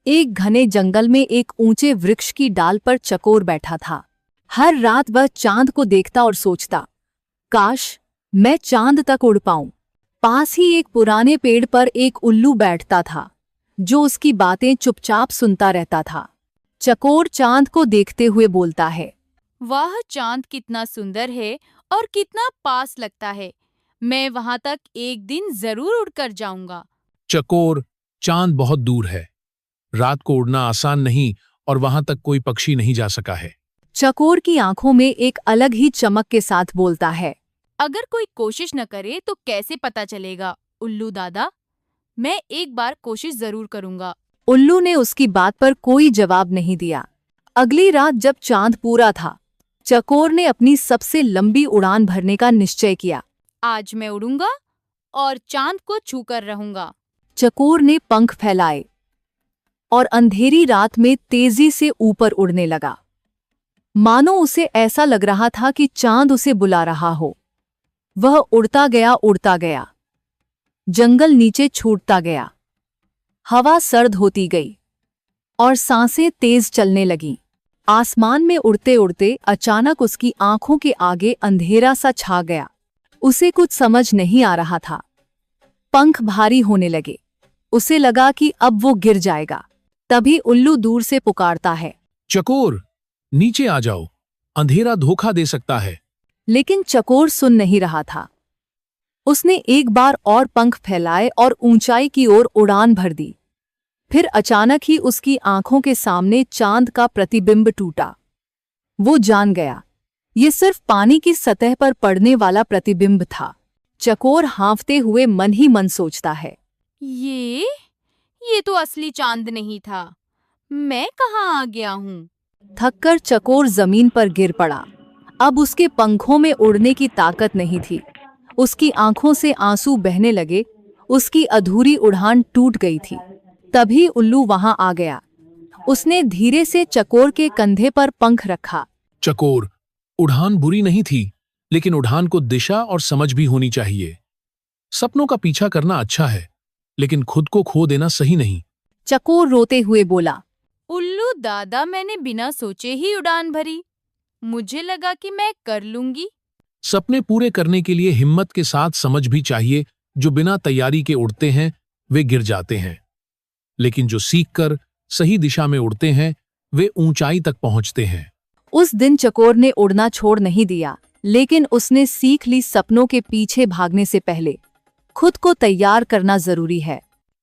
एक घने जंगल में एक ऊंचे वृक्ष की डाल पर चकोर बैठा था। हर रात वह चांद को देखता और सोचता, काश मैं चांद तक उड़ पाऊं। पास ही एक पुराने पेड़ पर एक उल्लू बैठता था, जो उसकी बातें चुपचाप सुनता रहता था। चकोर चांद को देखते हुए बोलता है, वाह, चांद कितना सुंदर है और कितना पास लगता है। मैं वहां तक एक दिन जरूर उड़कर जाऊंगा। चकोर, चांद बहुत दूर है। रात को उड़ना आसान नहीं और वहां तक कोई पक्षी नहीं जा सका है। चकोर की आंखों में एक अलग ही चमक के साथ बोलता है, अगर कोई कोशिश न करे तो कैसे पता चलेगा उल्लू दादा। मैं एक बार कोशिश जरूर करूंगा। उल्लू ने उसकी बात पर कोई जवाब नहीं दिया। अगली रात जब चांद पूरा था, चकोर ने अपनी सबसे लंबी उड़ान भरने का निश्चय किया। आज मैं उड़ूंगा और चांद को छूकर रहूंगा। चकोर ने पंख फैलाए और अंधेरी रात में तेजी से ऊपर उड़ने लगा, मानो उसे ऐसा लग रहा था कि चांद उसे बुला रहा हो। वह उड़ता गया, जंगल नीचे छूटता गया, हवा सर्द होती गई और सांसें तेज चलने लगीं। आसमान में उड़ते उड़ते अचानक उसकी आंखों के आगे अंधेरा सा छा गया। उसे कुछ समझ नहीं आ रहा था। पंख भारी होने लगे। उसे लगा कि अब वो गिर जाएगा। तभी उल्लू दूर से पुकारता है, चकोर, नीचे आ जाओ, अंधेरा धोखा दे सकता है। लेकिन चकोर सुन नहीं रहा था। उसने एक बार और पंख फैलाए और ऊंचाई की ओर उड़ान भर दी। फिर अचानक ही उसकी आंखों के सामने चांद का प्रतिबिंब टूटा। वो जान गया, ये सिर्फ पानी की सतह पर पड़ने वाला प्रतिबिंब था। चकोर हाँफते हुए मन ही मन सोचता है, ये तो असली चांद नहीं था। मैं कहाँ आ गया हूँ? थककर चकोर जमीन पर गिर पड़ा। अब उसके पंखों में उड़ने की ताकत नहीं थी। उसकी आंखों से आंसू बहने लगे। उसकी अधूरी उड़ान टूट गई थी। तभी उल्लू वहां आ गया। उसने धीरे से चकोर के कंधे पर पंख रखा। चकोर, उड़ान बुरी नहीं थी, लेकिन उड़ान को दिशा और समझ भी होनी चाहिए। सपनों का पीछा करना अच्छा है, लेकिन खुद को खो देना सही नहीं। चकोर रोते हुए बोला, उल्लू दादा, मैंने बिना सोचे ही उड़ान भरी। मुझे लगा कि मैं कर लूंगी। सपने पूरे करने के लिए हिम्मत के साथ समझ भी चाहिए। जो बिना तैयारी के उड़ते हैं वे गिर जाते हैं, लेकिन जो सीखकर सही दिशा में उड़ते हैं वे ऊंचाई तक पहुंचते हैं। उस दिन चकोर ने उड़ना छोड़ नहीं दिया, लेकिन उसने सीख ली सपनों के पीछे भागने से पहले खुद को तैयार करना जरूरी है।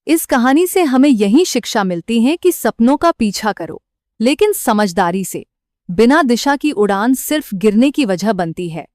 इस कहानी से हमें यही शिक्षा मिलती है कि सपनों का पीछा करो, लेकिन समझदारी से। बिना दिशा की उड़ान सिर्फ गिरने की वजह बनती है।